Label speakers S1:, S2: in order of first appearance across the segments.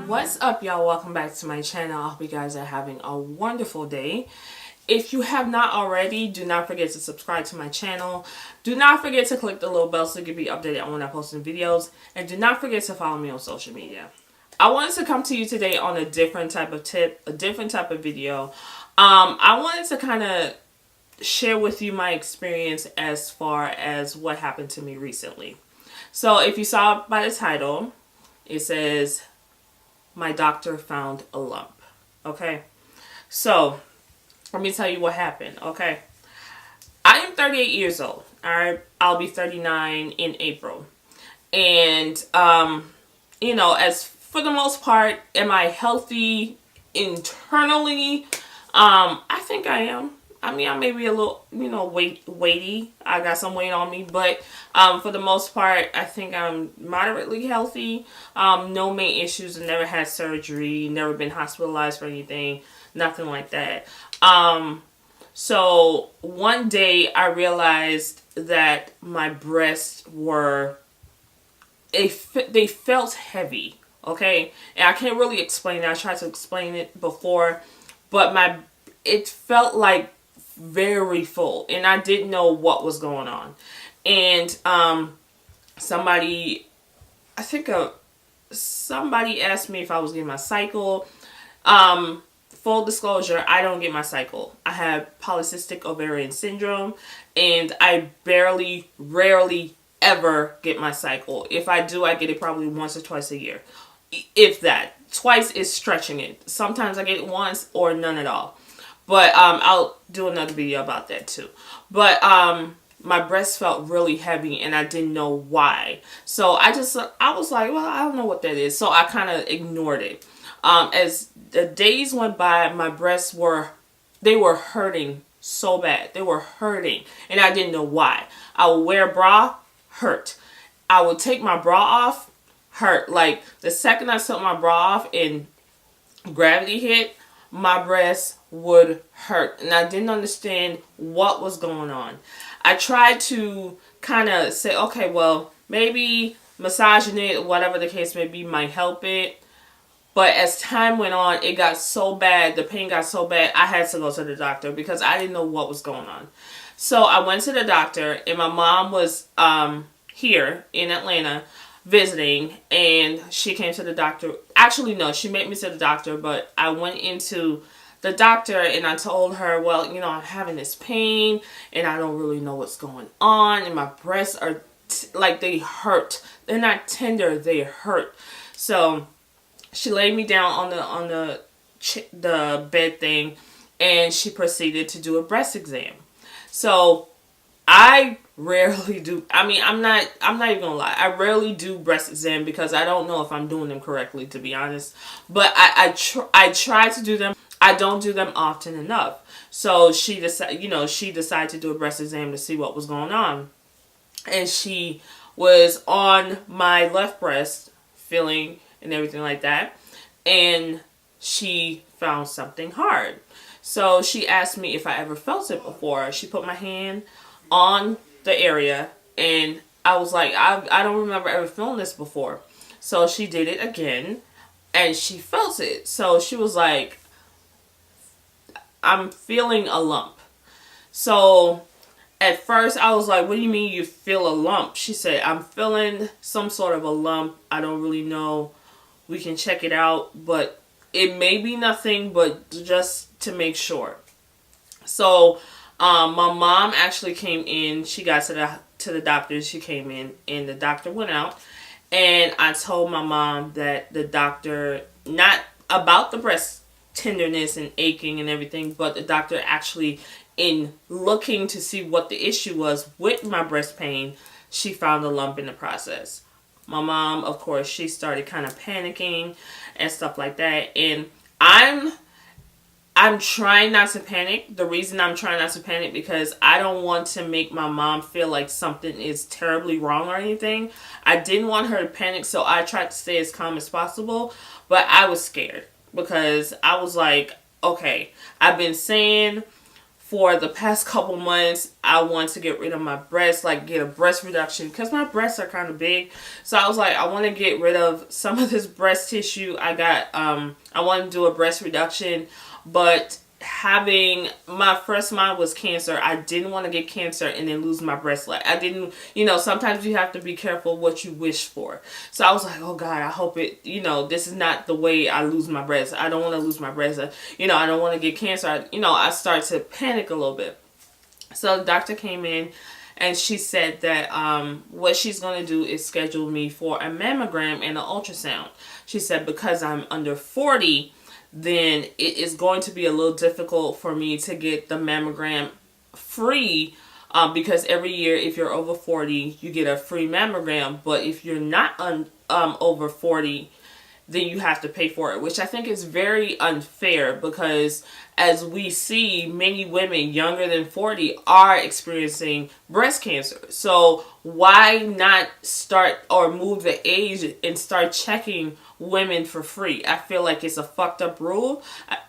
S1: What's up, y'all? Welcome back to my channel. I hope you guys are having a wonderful day. If you have not already, do not forget to subscribe to my channel. Do not forget to click the little bell so you can be updated on when I post new videos. And do not forget to follow me on social media. I wanted to come to you today on a different type of tip, a different type of video. I wanted to kind of share with you my experience as far as what happened to me recently. So if you saw by the title, it says, my doctor found a lump. Okay, so let me tell you what happened. Okay, I am 38 years old. All right, I'll be 39 in April. And you know, as for the most part, am I healthy internally? I think I am. I mean, I may be a little, you know, weighty. I got some weight on me, but for the most part, I think I'm moderately healthy. No main issues. Never had surgery. Never been hospitalized for anything. Nothing like that. So one day I realized that my breasts were, they felt heavy. Okay, and I can't really explain it. I tried to explain it before, but it felt like very full, and I didn't know what was going on. And somebody asked me if I was getting my cycle. Full disclosure, I don't get my cycle. I have polycystic ovarian syndrome, and I rarely ever get my cycle. If I do, I get it probably once or twice a year, if that. Twice is stretching it. Sometimes I get it once or none at all. But I'll do another video about that too. But my breasts felt really heavy, and I didn't know why. So I was like, well, I don't know what that is. So I kind of ignored it. As the days went by, my breasts were hurting so bad. They were hurting, and I didn't know why. I would wear a bra, hurt. I would take my bra off, hurt. Like the second I took my bra off and gravity hit, my breasts would hurt, and I didn't understand what was going on. I tried to kind of say, okay, well, maybe massaging it, whatever the case may be, might help it. But as time went on, it got so bad, the pain got so bad, I had to go to the doctor because I didn't know what was going on. So I went to the doctor, and my mom was here in Atlanta visiting, and she came to the doctor. Actually, no, she made me to the doctor, but I went into the doctor and I told her, well, you know, I'm having this pain and I don't really know what's going on, and my breasts are like, they hurt. They're not tender, they hurt. So she laid me down on the bed thing, and she proceeded to do a breast exam. So I rarely do. I mean, I'm not even gonna lie. I rarely do breast exam because I don't know if I'm doing them correctly, to be honest. But I try to do them. I don't do them often enough. So she decided to do a breast exam to see what was going on, and she was on my left breast, feeling and everything like that, and she found something hard. So she asked me if I ever felt it before. She put my hand on the area, and I was like, I don't remember ever feeling this before. So she did it again, and she felt it. So she was like, I'm feeling a lump. So at first I was like, what do you mean you feel a lump? She said, I'm feeling some sort of a lump. I don't really know. We can check it out, but it may be nothing, but just to make sure. So my mom actually came in. She got to the doctor. She came in, and the doctor went out, and I told my mom that the doctor, not about the breast tenderness and aching and everything, but the doctor actually, in looking to see what the issue was with my breast pain, she found a lump in the process. My mom, of course, she started kind of panicking and stuff like that. And I'm trying not to panic. The reason I'm trying not to panic because I don't want to make my mom feel like something is terribly wrong or anything. I didn't want her to panic, so I tried to stay as calm as possible. But I was scared because I was like, okay, I've been saying for the past couple months, I want to get rid of my breasts, like get a breast reduction, because my breasts are kind of big. So I was like, I want to get rid of some of this breast tissue. I want to do a breast reduction, but having my first mind was cancer. I didn't want to get cancer and then lose my breast. Like I didn't, sometimes you have to be careful what you wish for. So I was like, oh God, I hope it, this is not the way I lose my breast. I don't want to lose my breast. I don't want to get cancer. I start to panic a little bit. So the doctor came in and she said that what she's going to do is schedule me for a mammogram and an ultrasound. She said because I'm under 40, then it is going to be a little difficult for me to get the mammogram free, because every year if you're over 40 you get a free mammogram, but if you're not over 40 then you have to pay for it, which I think is very unfair, because as we see, many women younger than 40 are experiencing breast cancer. So why not start or move the age and start checking women for free? I feel like it's a fucked up rule.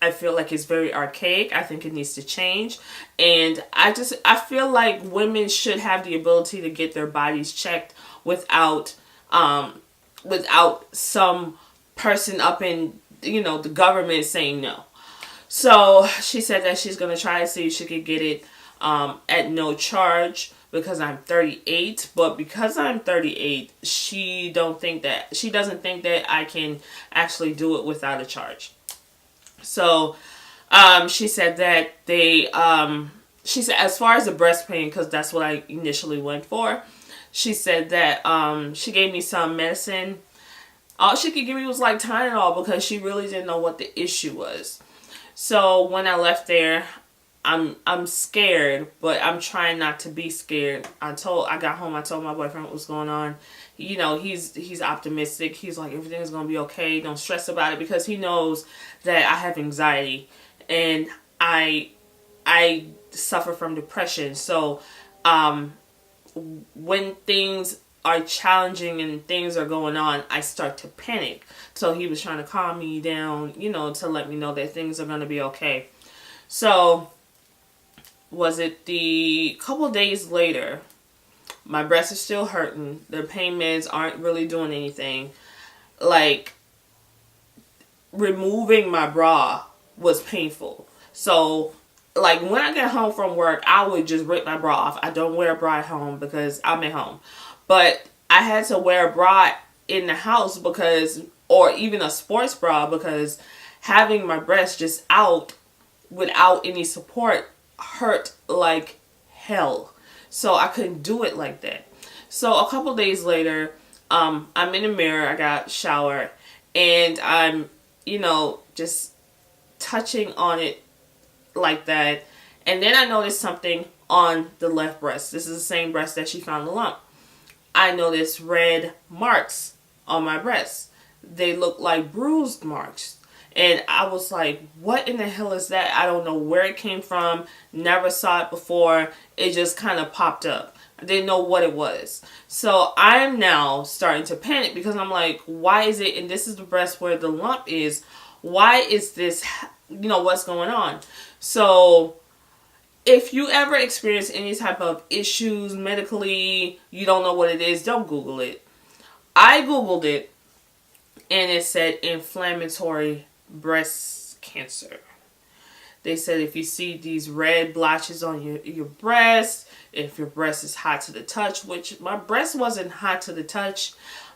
S1: I feel like it's very archaic. I think it needs to change. And I feel like women should have the ability to get their bodies checked without some person up in the government saying no. So she said that she's gonna try to see if she could get it at no charge, because I'm 38. But because I'm 38, she doesn't think that I can actually do it without a charge. So she said that she said, as far as the breast pain, because that's what I initially went for, she said that she gave me some medicine. All she could give me was like Tylenol, because she really didn't know what the issue was. So when I left there, I'm scared, but I'm trying not to be scared. I got home, I told my boyfriend what was going on. He's optimistic. He's like, everything's gonna be okay. Don't stress about it, because he knows that I have anxiety and I suffer from depression. So when things are challenging and things are going on, I start to panic. So he was trying to calm me down, to let me know that things are going to be okay. So was it the couple days later, my breasts are still hurting. The pain meds aren't really doing anything. Like, removing my bra was painful. So like when I get home from work, I would just rip my bra off. I don't wear a bra at home because I'm at home. But I had to wear a bra in the house or even a sports bra, because having my breasts just out without any support hurt like hell. So I couldn't do it like that. So a couple days later, I'm in the mirror, I got showered, and I'm, just touching on it like that. And then I noticed something on the left breast. This is the same breast that she found the lump. I noticed red marks on my breasts. They look like bruised marks. And I was like, what in the hell is that? I don't know where it came from. Never saw it before. It just kind of popped up. I didn't know what it was. So I'm now starting to panic, because I'm like, why is it, and this is the breast where the lump is, why is this, what's going on? So if you ever experience any type of issues medically, you don't know what it is, don't Google it. I Googled it, and it said inflammatory breast cancer. They said if you see these red blotches on your breast, if your breast is hot to the touch, which my breast wasn't hot to the touch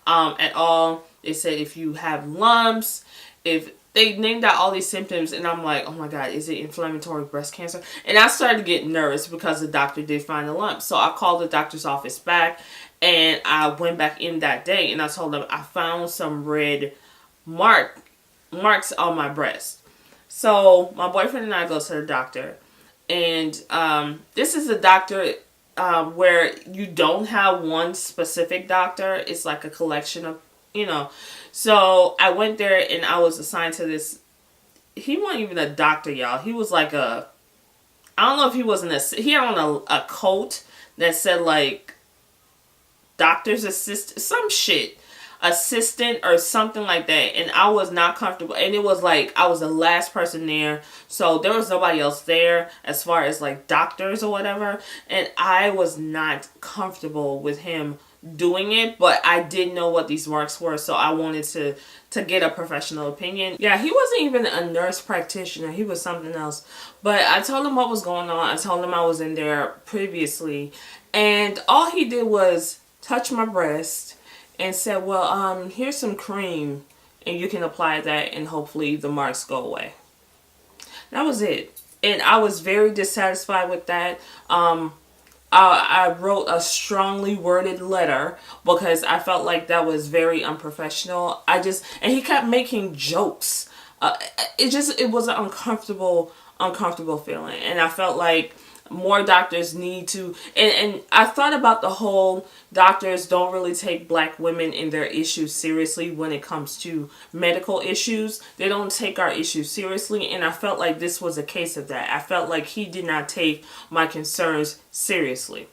S1: at all. They said if you have lumps, if they named out all these symptoms, and I'm like, oh my God, is it inflammatory breast cancer? And I started to get nervous because the doctor did find a lump. So I called the doctor's office back, and I went back in that day, and I told them I found some red marks on my breast. So my boyfriend and I go to the doctor, and this is a doctor where you don't have one specific doctor. It's like a collection of, So I went there, and I was assigned to this. He wasn't even a doctor, y'all. He was like I don't know if he wasn't he had on a coat that said like doctor's assistant, some shit. assistant or something like that, and I was not comfortable, and it was like I was the last person there, so there was nobody else there as far as like doctors or whatever, and I was not comfortable with him doing it, but I didn't know what these marks were, so I wanted to get a professional opinion. Yeah, he wasn't even a nurse practitioner, he was something else. But I told him what was going on. I told him I was in there previously, and all he did was touch my breast and said, well, here's some cream and you can apply that and hopefully the marks go away. That was it. And I was very dissatisfied with that. I wrote a strongly worded letter because I felt like that was very unprofessional. And he kept making jokes. It was an uncomfortable feeling. And I felt like more doctors need to, and I thought about the whole doctors don't really take black women and their issues seriously when it comes to medical issues. They don't take our issues seriously, and I felt like this was a case of that. I felt like he did not take my concerns seriously.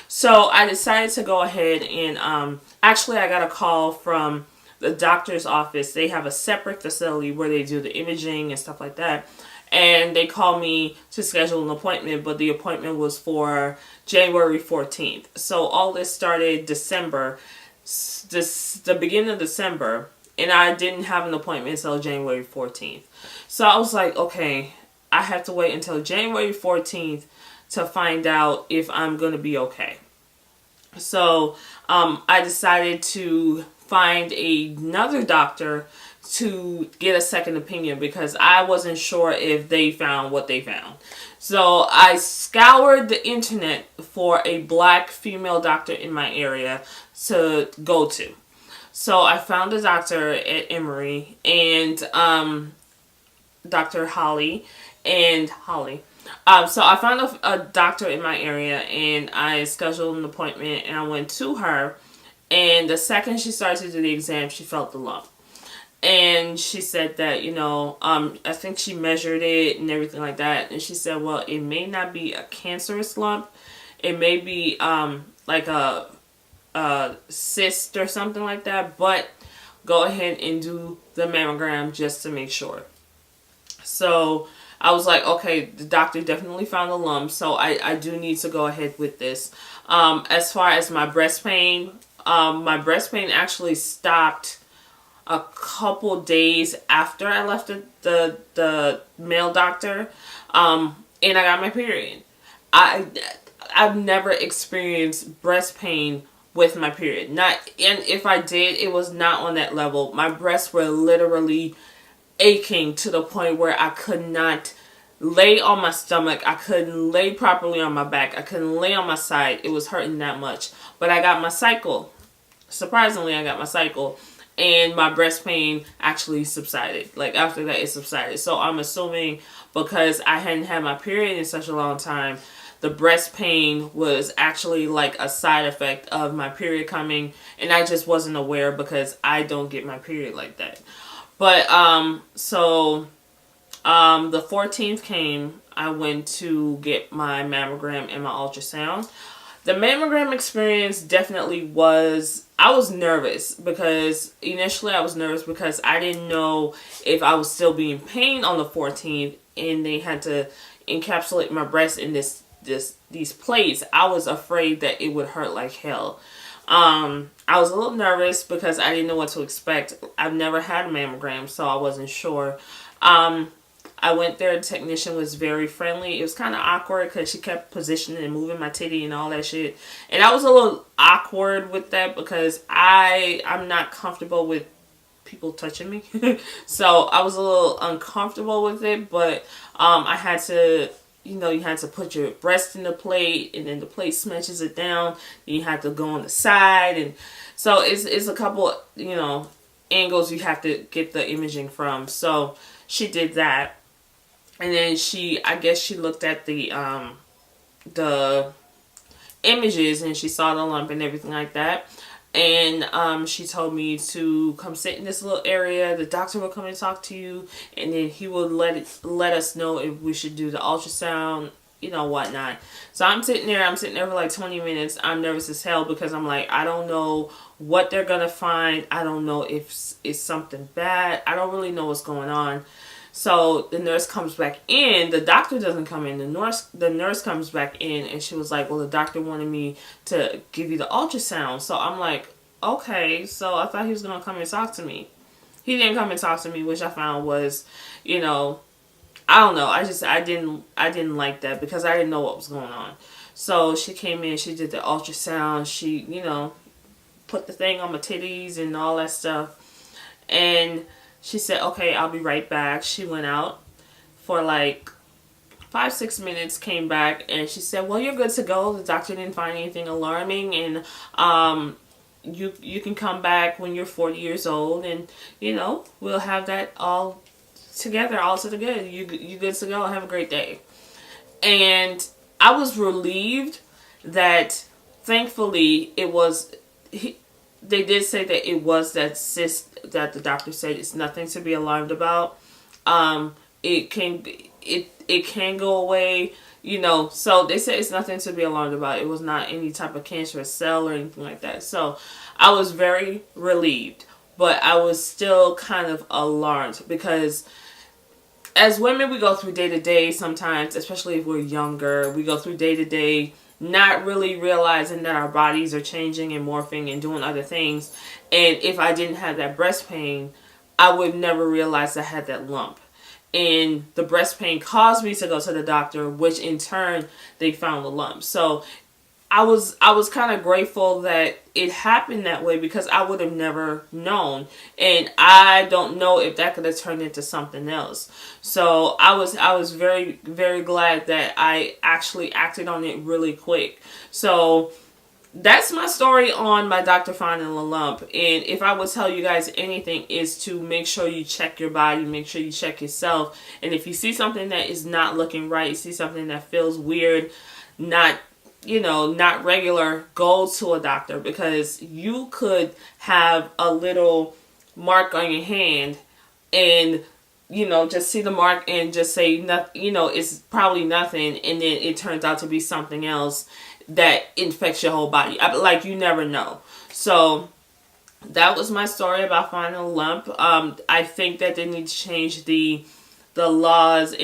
S1: So I decided to go ahead and actually I got a call from the doctor's office. They have a separate facility where they do the imaging and stuff like that. And they called me to schedule an appointment, but the appointment was for January 14th. So all this started the beginning of December, and I didn't have an appointment until January 14th. So I was like, okay, I have to wait until January 14th to find out if I'm going to be okay. So I decided to find another doctor to get a second opinion because I wasn't sure if they found what they found. So I scoured the internet for a black female doctor in my area to go to. So I found a doctor at Emory and Dr. Holly and Holly. So I found a doctor in my area and I scheduled an appointment and I went to her, and the second she started to do the exam, she felt the lump. And she said that, I think she measured it and everything like that. And she said, well, it may not be a cancerous lump. It may be like a cyst or something like that. But go ahead and do the mammogram just to make sure. So I was like, okay, the doctor definitely found a lump. So I do need to go ahead with this. As far as my breast pain actually stopped a couple days after I left the male doctor, and I got my period. I've never experienced breast pain with my period. And if I did, it was not on that level. My breasts were literally aching to the point where I could not lay on my stomach. I couldn't lay properly on my back. I couldn't lay on my side. It was hurting that much. But I got my cycle. Surprisingly, I got my cycle. And my breast pain actually subsided. Like after that, it subsided. So I'm assuming because I hadn't had my period in such a long time, the breast pain was actually like a side effect of my period coming. And I just wasn't aware because I don't get my period like that. But the 14th came. I went to get my mammogram and my ultrasound. The mammogram experience definitely was, I was nervous because initially I was nervous because I didn't know if I was still being pain on the 14th and they had to encapsulate my breast in these plates. I was afraid that it would hurt like hell. I was a little nervous because I didn't know what to expect. I've never had a mammogram, so I wasn't sure. I went there, the technician was very friendly. It was kind of awkward because she kept positioning and moving my titty and all that shit. And I was a little awkward with that because I'm not comfortable with people touching me. So I was a little uncomfortable with it, but I had to, you had to put your breast in the plate and then the plate smashes it down. You had to go on the side. And so it's a couple, angles you have to get the imaging from. So she did that. And then I guess she looked at the images and she saw the lump and everything like that. And she told me to come sit in this little area. The doctor will come and talk to you, and then he will let us know if we should do the ultrasound, whatnot. So I'm sitting there for like 20 minutes. I'm nervous as hell because I'm like, I don't know what they're gonna find. I don't know if it's something bad. I don't really know what's going on. So the nurse comes back in. The doctor doesn't come in. The nurse comes back in, and she was like, well, the doctor wanted me to give you the ultrasound. So I'm like, okay. So I thought he was gonna come and talk to me. He didn't come and talk to me, which I found was, you know, I don't know. I didn't like that because I didn't know what was going on. So she came in, she did the ultrasound, she, put the thing on my titties and all that stuff. And she said, okay, I'll be right back. She went out for like 5-6 minutes, came back, and she said, well, you're good to go. The doctor didn't find anything alarming, and you can come back when you're 40 years old, and we'll have that all together, all to the good. You good to go. Have a great day. And I was relieved that thankfully it was they did say that it was that cyst that the doctor said it's nothing to be alarmed about. It can go away, so they said it's nothing to be alarmed about. It was not any type of cancerous cell or anything like that. So I was very relieved, but I was still kind of alarmed because as women, we go through day to day sometimes, especially if we're younger. We go through day to day not really realizing that our bodies are changing and morphing and doing other things. And if I didn't have that breast pain, I would never realize I had that lump. And the breast pain caused me to go to the doctor, which in turn they found the lump. So I was kind of grateful that it happened that way because I would have never known, and I don't know if that could have turned into something else. So I was very, very glad that I actually acted on it really quick. So that's my story on my doctor finding a lump. And if I would tell you guys anything, is to make sure you check your body, make sure you check yourself. And if you see something that is not looking right, you see something that feels weird, not regular, go to a doctor, because you could have a little mark on your hand and just see the mark and just say nothing, it's probably nothing, and then it turns out to be something else that infects your whole body. Like, you never know. So that was my story about finding a lump. I think that they need to change the laws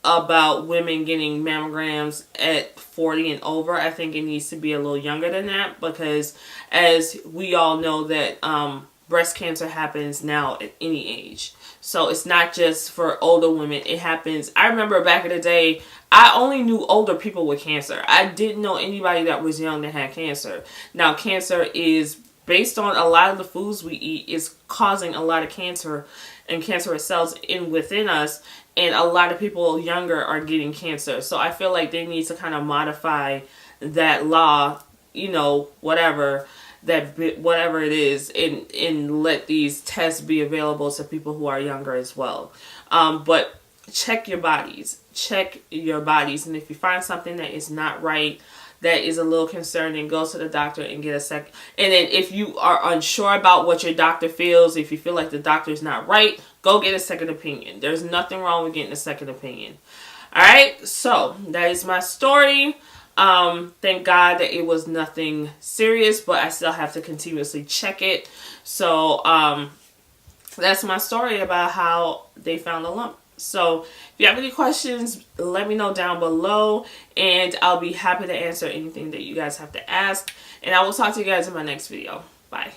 S1: about women getting mammograms at 40 and over. I think it needs to be a little younger than that, because as we all know that breast cancer happens now at any age. So it's not just for older women. It happens. I remember back in the day, I only knew older people with cancer. I didn't know anybody that was young that had cancer. Now, cancer is based on a lot of the foods we eat is causing a lot of cancer and cancerous cells within us. And a lot of people younger are getting cancer. So I feel like they need to kind of modify that law, whatever it is, and let these tests be available to people who are younger as well. But check your bodies. Check your bodies. And if you find something that is not right, that is a little concerning, go to the doctor and get a second. And then if you are unsure about what your doctor feels, if you feel like the doctor is not right, go get a second opinion. There's nothing wrong with getting a second opinion. All right, so that is my story. Thank God that it was nothing serious, but I still have to continuously check it. So that's my story about how they found a lump. So if you have any questions, let me know down below, and I'll be happy to answer anything that you guys have to ask. And I will talk to you guys in my next video. Bye.